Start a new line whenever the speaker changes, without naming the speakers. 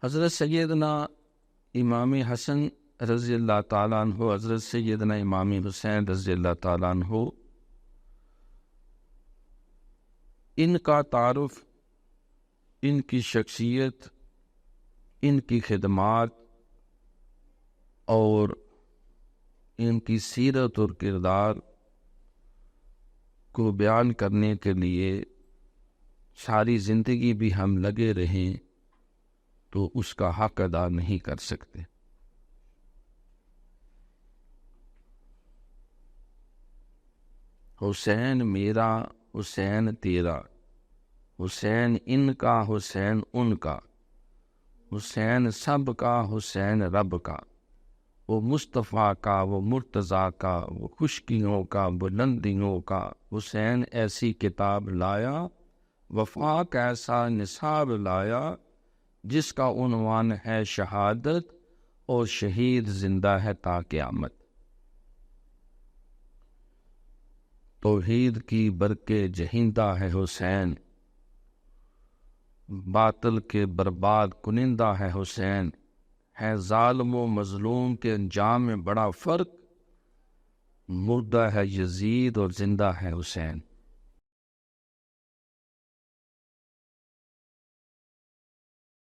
حضرت سیدنا امام حسن رضی اللہ تعالیٰ عنہ، حضرت سیدنا امام حسین رضی اللہ تعالیٰ عنہ، ان کا تعارف، ان کی شخصیت، ان کی خدمات اور ان کی سیرت اور کردار کو بیان کرنے کے لیے ساری زندگی بھی ہم لگے رہیں تو اس کا حق ادا نہیں کر سکتے۔ حسین میرا، حسین تیرا، حسین ان کا، حسین ان کا، حسین سب کا، حسین رب کا، وہ مصطفیٰ کا، وہ مرتضیٰ کا، وہ خشکیوں کا، بلندیوں کا۔ حسین ایسی کتاب لایا، وفا کا ایسا نصاب لایا، جس کا عنوان ہے شہادت، اور شہید زندہ ہے تا قیامت۔ توحید کی برکے جہیندہ ہے حسین، باطل کے برباد کنندہ ہے حسین، ہے ظالم و مظلوم کے انجام میں بڑا فرق، مردہ ہے یزید اور زندہ ہے حسین۔